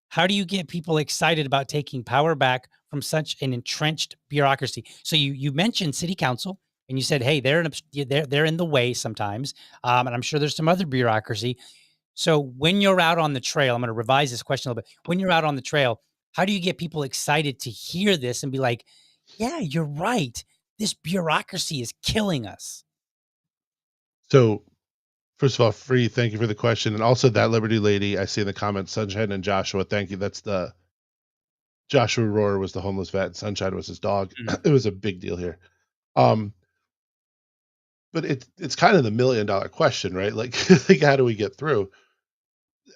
How do you get people excited about taking power back from such an entrenched bureaucracy? So you mentioned city council, and you said, hey, they're in the way sometimes, and I'm sure there's some other bureaucracy. So when you're out on the trail, I'm going to revise this question a little bit. When you're out on the trail, how do you get people excited to hear this and be like, yeah, you're right. This bureaucracy is killing us. So, first of all, Free, thank you for the question, and also that Liberty lady I see in the comments, Sunshine and Joshua, thank you. That's the Joshua Rohr was the homeless vet, and Sunshine was his dog. Mhm. It was a big deal here. Um, but it's kind of the $1,000,000 question, right? Like, like, how do we get through?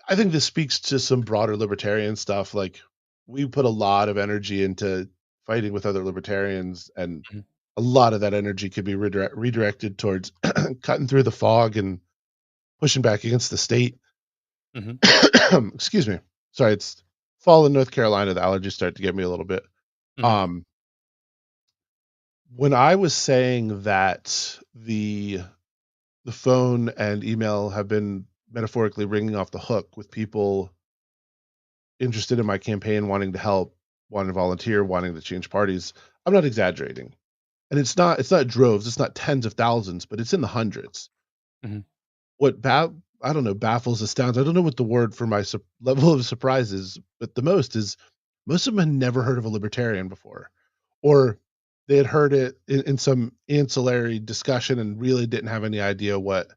I think this speaks to some broader libertarian stuff. Like, we put a lot of energy into fighting with other libertarians, and Mhm. a lot of that energy could be redirected towards cutting through the fog and pushing back against the state. Mhm. Excuse me. Sorry, it's fall in North Carolina. The allergies start to get me a little bit. Mhm. Um, when I was saying that the phone and email have been metaphorically ringing off the hook with people interested in my campaign, wanting to help, wanting to volunteer, wanting to change parties, I'm not exaggerating. And it's not droves, it's not tens of thousands, but it's in the hundreds. Mhm. What I don't know, baffles, astounds, I don't know what the word for my level of surprise is, but the most is most of them had never heard of a libertarian before, or they had heard it in some ancillary discussion and really didn't have any idea what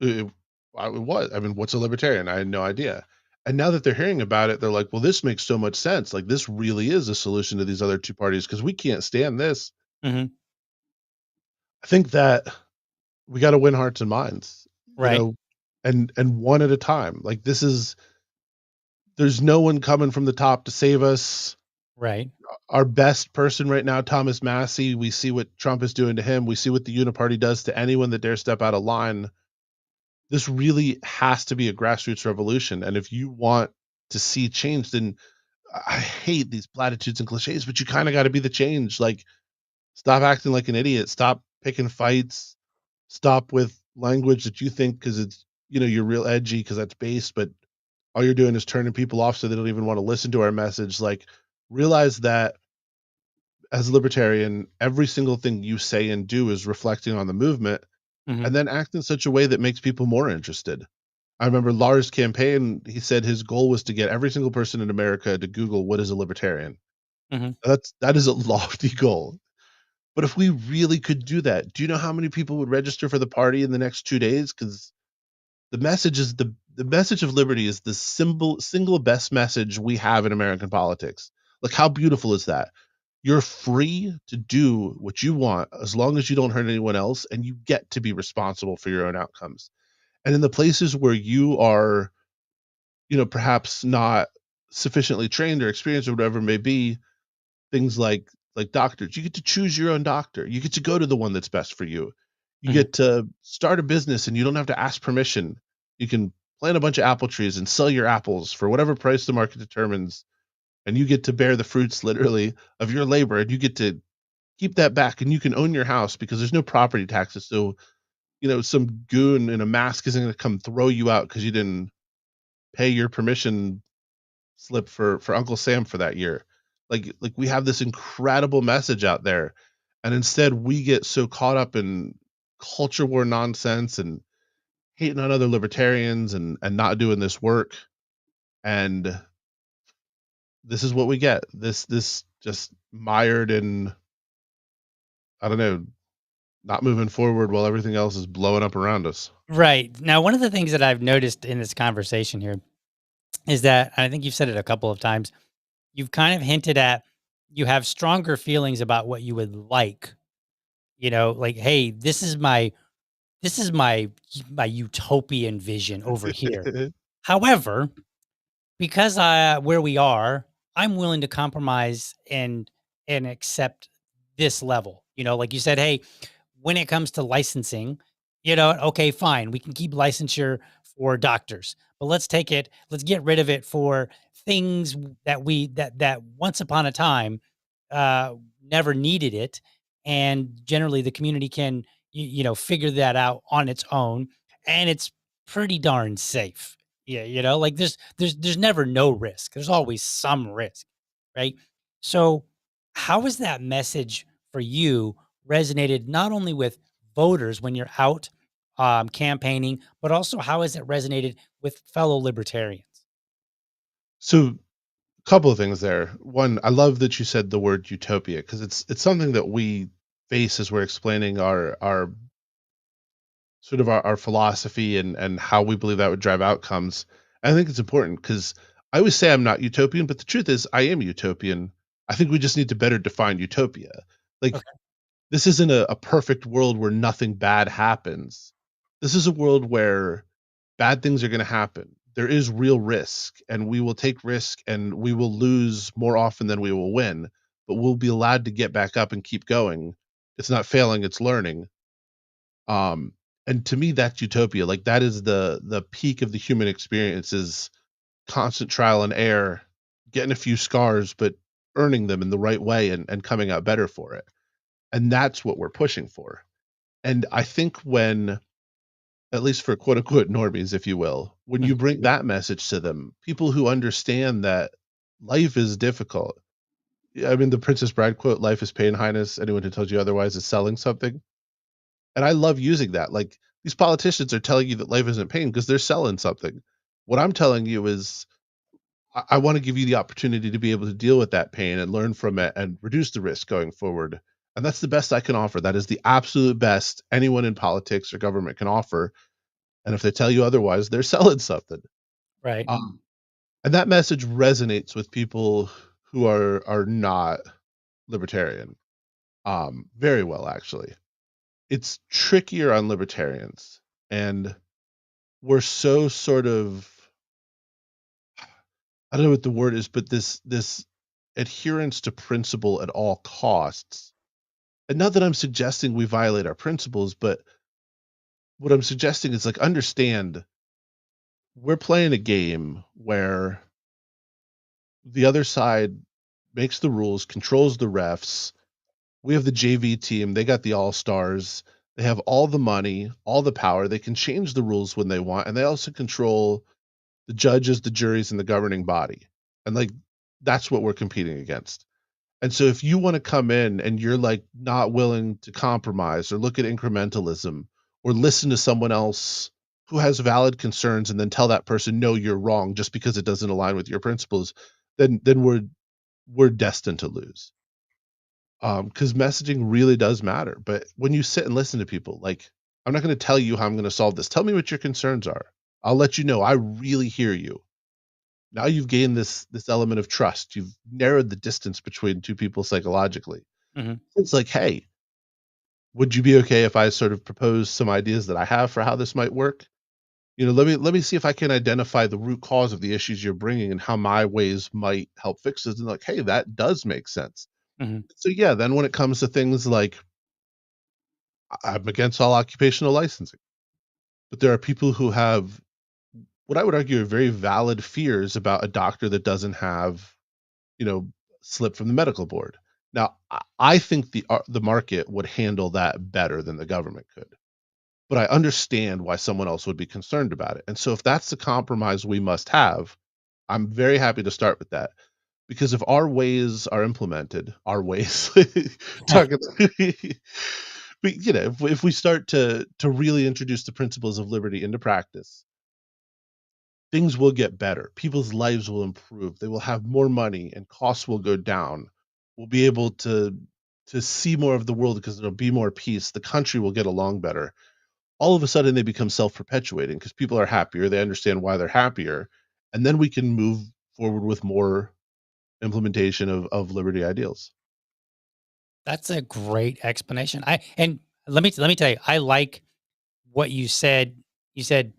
it, it was. I mean, what's a libertarian? I had no idea. And now that they're hearing about it, they're like, well, this makes so much sense. Like, this really is a solution to these other two parties because we can't stand this. Mhm. think that we gotta win hearts and minds, you Right. know, and one at a time. Like, there's no one coming from the top to save us. Right. Our best person right now, Thomas Massie, we see what Trump is doing to him. We see what the Uniparty does to anyone that dares step out of line. This really has to be a grassroots revolution. And if you want to see change, then I hate these platitudes and cliches, but you kind of got to be the change. Like, stop acting like an idiot. Stop picking fights. Stop with language that you think because it's, you're real edgy because that's based, but all you're doing is turning people off so they don't even want to listen to our message. Like, realize that as a libertarian, every single thing you say and do is reflecting on the movement, Hmm. and then act in such a way that makes people more interested. I remember Lars' campaign, he said his goal was to get every single person in America to Google what is a libertarian. Hmm. That is a lofty goal. But if we really could do that, do you know how many people would register for the party in the next 2 days? Because the message of liberty is the single best message we have in American politics. Like, how beautiful is that? You're free to do what you want as long as you don't hurt anyone else, and you get to be responsible for your own outcomes. And in the places where you are, perhaps not sufficiently trained or experienced or whatever it may be, things like doctors, you get to choose your own doctor. You get to go to the one that's best for you. You Hmm. get to start a business and you don't have to ask permission. You can plant a bunch of apple trees and sell your apples for whatever price the market determines, and you get to bear the fruits literally of your labor, and you get to keep that back, and you can own your house because there's no property taxes. So, some goon in a mask isn't going to come throw you out because you didn't pay your permission slip for Uncle Sam for that year. Like we have this incredible message out there, and instead we get so caught up in culture war nonsense and hating on other libertarians and not doing this work. And this is what we get. This just mired in, I don't know, not moving forward while everything else is blowing up around us. Right. Now, one of the things that I've noticed in this conversation here is that, and I think you've said it a couple of times, you've kind of hinted at you have stronger feelings about what you would like. Like, hey, this is my utopian vision over here. However, because where we are, I'm willing to compromise and accept this level. Like you said, hey, when it comes to licensing, okay, fine, we can keep licensure for doctors, but let's get rid of it for things that once upon a time uh never needed it, and generally the community can figure that out on its own, and it's pretty darn safe. Yeah, like there's never no risk. There's always some risk, right? So, how is that message for you resonated not only with voters when you're out campaigning, but also how has it resonated with fellow libertarians? So, couple of things there. One, I love that you said the word utopia because it's something that we face as we're explaining our sort of our philosophy and how we believe that would drive outcomes. I think it's important because I always say I'm not utopian, but the truth is I am utopian. I think we just need to better define utopia. Like, Okay. this isn't a perfect world where nothing bad happens. This is a world where bad things are going to happen. There is real risk, and we will take risk and we will lose more often than we will win, but we'll be allowed to get back up and keep going. It's not failing, it's learning. Um, and to me, that's utopia. Like, that is the peak of the human experience is constant trial and error, getting a few scars, but earning them in the right way and coming out better for it. And that's what we're pushing for. And I think when, at least for quote unquote normies, if you will, when you Mhm. bring that message to them, people who understand that life is difficult. I mean, the Princess Bride quote, life is pain, highness. Anyone who tells you otherwise is selling something. And I love using that. Like, these politicians are telling you that life isn't pain because they're selling something. What I'm telling you is I want to give you the opportunity to be able to deal with that pain and learn from it and reduce the risk going forward. And that's the best I can offer. That is the absolute best anyone in politics or government can offer. And if they tell you otherwise, they're selling something. Right. And that message resonates with people who are not libertarian, very well, actually. it's trickier on libertarians, and we're so sort of, I don't know what the word is, but this adherence to principle at all costs. And not that I'm suggesting we violate our principles, but what I'm suggesting is, like, understand we're playing a game where the other side makes the rules, controls the refs. We have the JV team, they got the all-stars. They have all the money, all the power. They can change the rules when they want, and they also control the judges, the juries, and the governing body. And, like, that's what we're competing against. And so if you wanna come in and you're, like, not willing to compromise or look at incrementalism or listen to someone else who has valid concerns and then tell that person, "No, you're wrong," just because it doesn't align with your principles, then we're destined to lose. Because messaging really does matter, but when you sit and listen to people, like, "I'm not gonna tell you how I'm gonna solve this. Tell me what your concerns are. I'll let you know I really hear you." Now you've gained this element of trust. You've narrowed the distance between 2 people psychologically. Mhm. It's like, "Hey, would you be okay if I sort of propose some ideas that I have for how this might work? You know, let me see if I can identify the root cause of the issues you're bringing and how my ways might help fix this." And like, "Hey, that does make sense." Mhm. So, yeah, then when it comes to things like I'm against all occupational licensing, but there are people who have what I would argue are very valid fears about a doctor that doesn't have, you know, slip from the medical board. Now, I think the market would handle that better than the government could, but I understand why someone else would be concerned about it. And so if that's the compromise we must have, I'm very happy to start with that. Because if our ways are implemented, our ways, talking, but, you know, if we start to really introduce the principles of liberty into practice, things will get better. People's lives will improve. They will have more money and costs will go down. We'll be able to see more of the world because there'll be more peace. The country will get along better. All of a sudden they become self-perpetuating because people are happier. They understand why they're happier. And then we can move forward with more implementation of liberty ideals. That's a great explanation. I and let me tell you, I like what you said. You said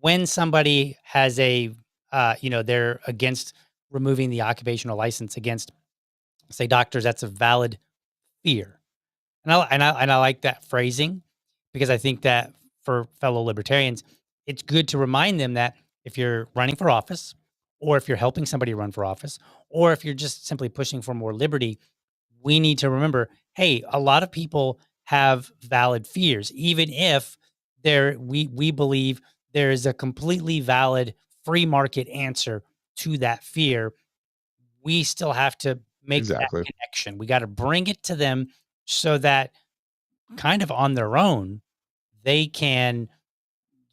when somebody has a, they're against removing the occupational license against, say, doctors, that's a valid fear. And I like that phrasing because I think that for fellow libertarians, it's good to remind them that if you're running for office, or if you're helping somebody run for office, or if you're just simply pushing for more liberty, we need to remember, hey, a lot of people have valid fears, even if we believe there is a completely valid free market answer to that fear. We still have to make that Exactly. connection. We got to bring it to them so that kind of on their own, they can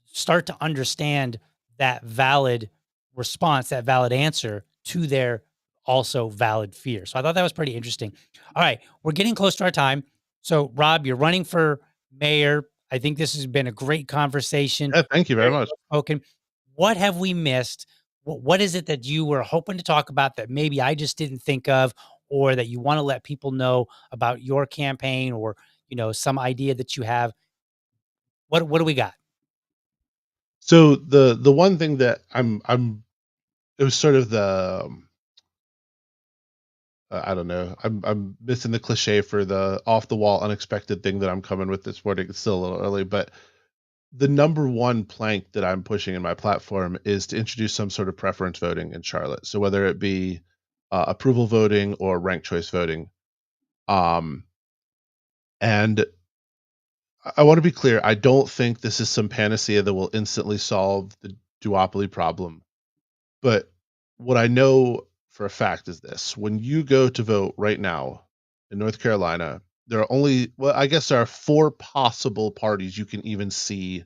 start to understand that valid response, that valid answer to their also valid fear. So I thought that was pretty interesting. All right, we're getting close to our time. So Rob, you're running for mayor. I think this has been a great conversation. Yeah, thank you very Very much. well spoken. What have we missed? What is it that you were hoping to talk about that maybe I just didn't think of, or that you want to let people know about your campaign, or some idea that you have? What do we got? So the one thing that I'm it was sort of the I don't know. I'm missing the cliche for the off the wall unexpected thing that I'm coming with this morning. It's still a little early, but the number one plank that I'm pushing in my platform is to introduce some sort of preference voting in Charlotte. So whether it be approval voting or ranked choice voting, um, and I want to be clear. I don't think this is some panacea that will instantly solve the duopoly problem. But what I know for a fact is this: when you go to vote right now in North Carolina, there are only, well, I guess there are 4 possible parties you can even see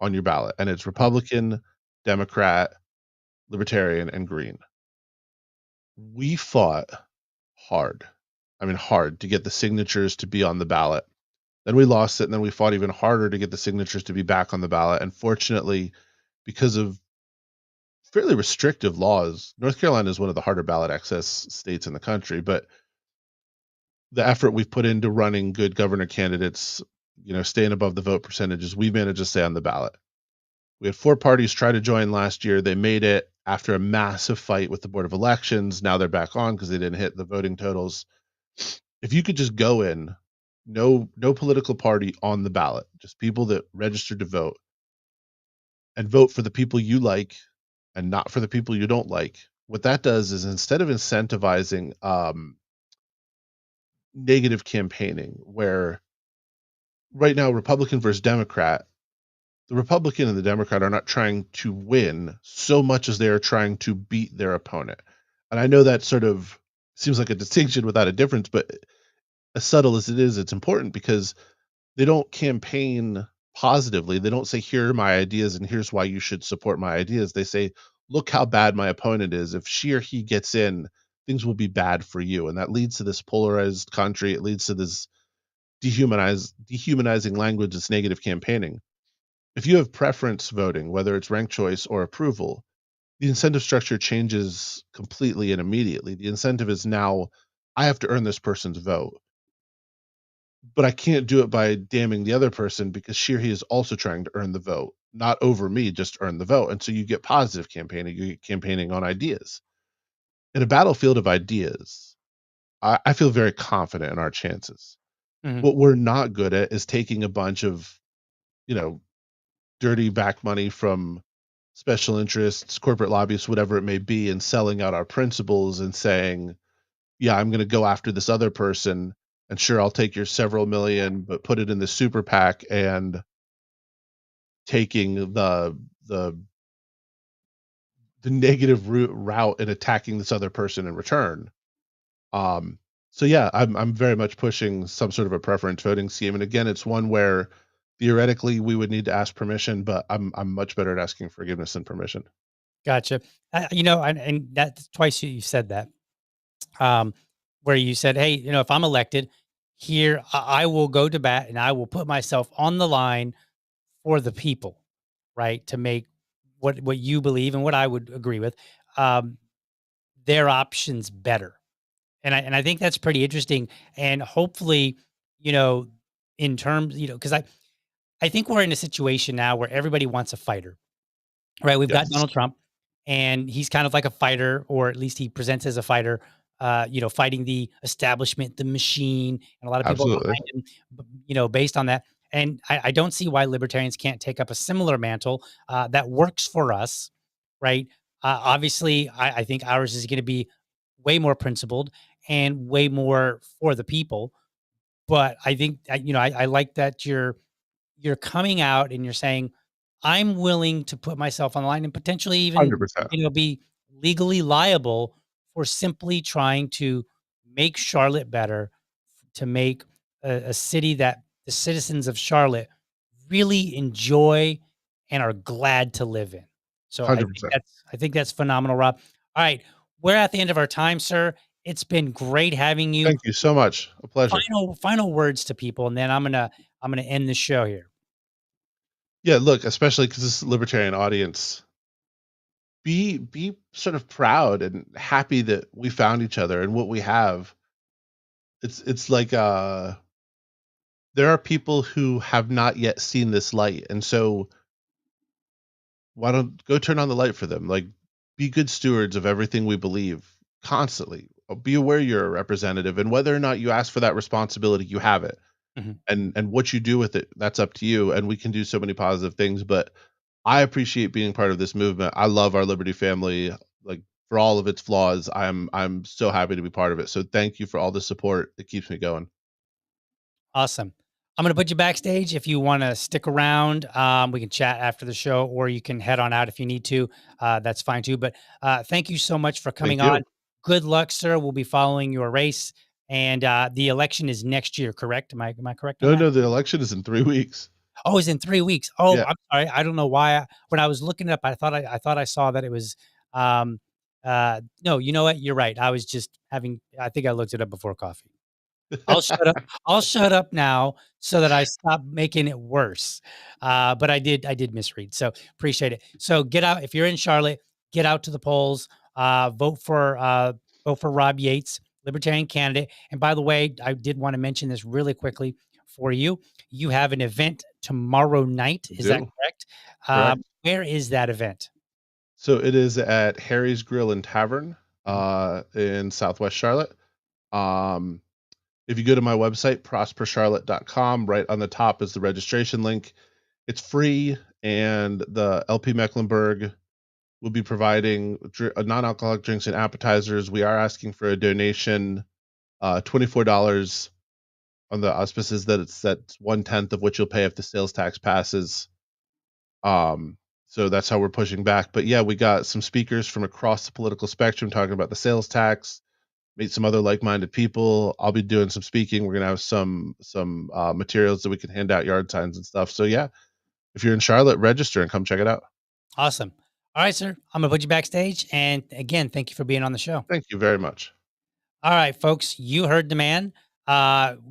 on your ballot, and it's Republican, Democrat, Libertarian, and Green. We fought hard. I mean, hard to get the signatures to be on the ballot. Then we lost it, and then we fought even harder to get the signatures to be back on the ballot. And fortunately, because of fairly restrictive laws, North Carolina is one of the harder ballot access states in the country, but the effort we've put into running good governor candidates staying above the vote percentages, we managed to stay on the ballot. We had 4 parties try to join last year. They made it after a massive fight with the Board of Elections. Now they're back on because they didn't hit the voting totals. If you could just go in, no political party on the ballot, just people that registered to vote, and vote for the people you like and not for the people you don't like. What that does is instead of incentivizing negative campaigning, where right now Republican versus Democrat, the Republican and the Democrat are not trying to win so much as they are trying to beat their opponent. And I know that sort of seems like a distinction without a difference, but as subtle as it is, it's important because they don't campaign positively. They don't say, "Here are my ideas, and here's why you should support my ideas." They say, "Look how bad my opponent is. If she or he gets in, things will be bad for you." And that leads to this polarized country. It leads to this dehumanizing language, this negative campaigning. If you have preference voting, whether it's ranked choice or approval, the incentive structure changes completely and immediately. The incentive is now, I have to earn this person's vote, but I can't do it by damning the other person because she or he is also trying to earn the vote, not over me, just earn the vote. And so you get positive campaigning, you get campaigning on ideas. In a battlefield of ideas, I feel very confident in our chances. Mhm. What we're not good at is taking a bunch of, you know, dirty back money from special interests, corporate lobbyists, whatever it may be, and selling out our principles and saying, yeah, I'm going to go after this other person. And sure, I'll take your several million, but put it in the super PAC and taking the the negative route and attacking this other person in return. Um, so yeah, I'm very much pushing some sort of a preference voting scheme. And again, it's one where theoretically we would need to ask permission, but I'm much better at asking forgiveness than permission. Gotcha. And that's twice you said that, um, where you said, "Hey, if I'm elected here, I will go to bat and I will put myself on the line for the people, right? To make what you believe and what I would agree with, um, their options better." And I think that's pretty interesting. And hopefully, you know, in terms, because I think we're in a situation now where everybody wants a fighter. Right, we've got Yes, Donald Trump, and he's kind of like a fighter, or at least he presents as a fighter, fighting the establishment, the machine, and a lot of people absolutely. behind him, based on that. And I don't see why libertarians can't take up a similar mantle that works for us, right? Obviously, I think ours is going to be way more principled and way more for the people. But I think, I like that you're coming out and you're saying, "I'm willing to put myself on the line and potentially even, 100%. be legally liable for simply trying to make Charlotte better, to make a city that the citizens of Charlotte really enjoy and are glad to live in." So I think 100%. that's phenomenal, Rob. All right, we're at the end of our time, sir. It's been great having you. Thank you so much. A pleasure. Final words to people, and then I'm gonna end the show here. Yeah, look, especially because this is a libertarian audience, be sort of proud and happy that we found each other and what we have. It's like, there are people who have not yet seen this light, and so why don't go turn on the light for them? Like, be good stewards of everything we believe constantly. Be aware you're a representative, and whether or not you ask for that responsibility, you have it. Mhm. And what you do with it, that's up to you, and we can do so many positive things, but I appreciate being part of this movement. I love our Liberty family, like, for all of its flaws, I'm so happy to be part of it, so thank you for all the support. It keeps me going. Awesome. I'm gonna put you backstage if you wanna stick around. We can chat after the show, or you can head on out if you need to. That's fine too. But thank you so much for coming Thank on. you. Good luck, sir. We'll be following your race, and the election is next year. Correct? Am I correct on No, that? no, the election is in 3 weeks. Oh, it's in 3 weeks. Oh, Yeah. I'm sorry. I don't know why. When I was looking it up, I thought I saw that it was. Um, no, you know what? You're right. I was just having. I think I looked it up before coffee. I'll shut up. I'll shut up now so that I stop making it worse. But I did misread. So appreciate it. So get out if you're in Charlotte, get out to the polls. Vote for Rob Yates, Libertarian candidate. And by the way, I did want to mention this really quickly for you. You have an event tomorrow night. Is that Do correct? correct. Where is that event? So it is at Harry's Grill and Tavern Mhm. in Southwest Charlotte. Um, if you go to my website, prospercharlotte.com, right on the top is the registration link. It's free, and the LP Mecklenburg will be providing non-alcoholic drinks and appetizers. We are asking for a donation, $24 on the auspices that that's 1/10 of what you'll pay if the sales tax passes. Um, so that's how we're pushing back. But yeah, we got some speakers from across the political spectrum talking about the sales tax. Meet some other like-minded people. I'll be doing some speaking. We're gonna have some materials that we can hand out, yard signs and stuff. So yeah, if you're in Charlotte, register and come check it out. Awesome. All right, sir. I'm gonna put you backstage. And again, thank you for being on the show. Thank you very much. All right, folks, you heard the man.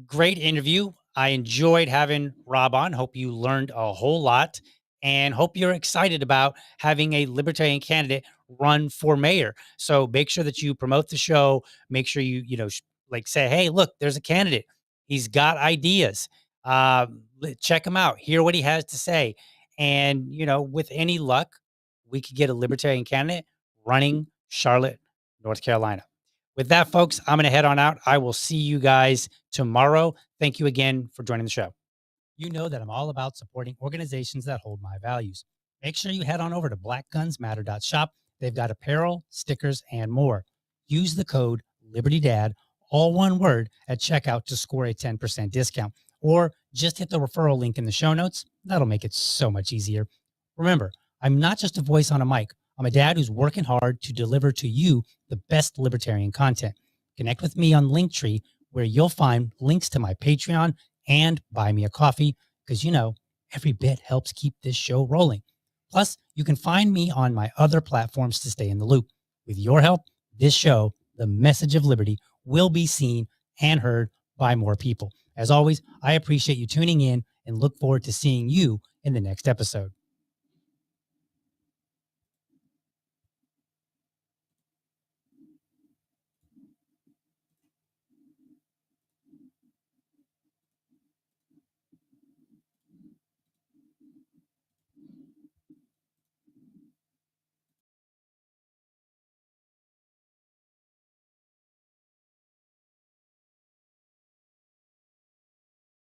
Great interview. I enjoyed having Rob on. Hope you learned a whole lot and hope you're excited about having a libertarian candidate run for mayor. So make sure that you promote the show. Make sure like say, hey, look, there's a candidate. He's got ideas. Check him out. Hear what he has to say. And, with any luck, we could get a libertarian candidate running Charlotte, North Carolina. With that, folks, I'm going to head on out. I will see you guys tomorrow. Thank you again for joining the show. You know that I'm all about supporting organizations that hold my values. Make sure you head on over to blackgunsmatter.shop. They've got apparel, stickers, and more. Use the code LibertyDad, all one word, at checkout to score a 10% discount. Or just hit the referral link in the show notes. That'll make it so much easier. Remember, I'm not just a voice on a mic. I'm a dad who's working hard to deliver to you the best libertarian content. Connect with me on Linktree, where you'll find links to my Patreon and buy me a coffee, because every bit helps keep this show rolling. Plus, you can find me on my other platforms to stay in the loop. With your help, this show, The Message of Liberty, will be seen and heard by more people. As always, I appreciate you tuning in and look forward to seeing you in the next episode.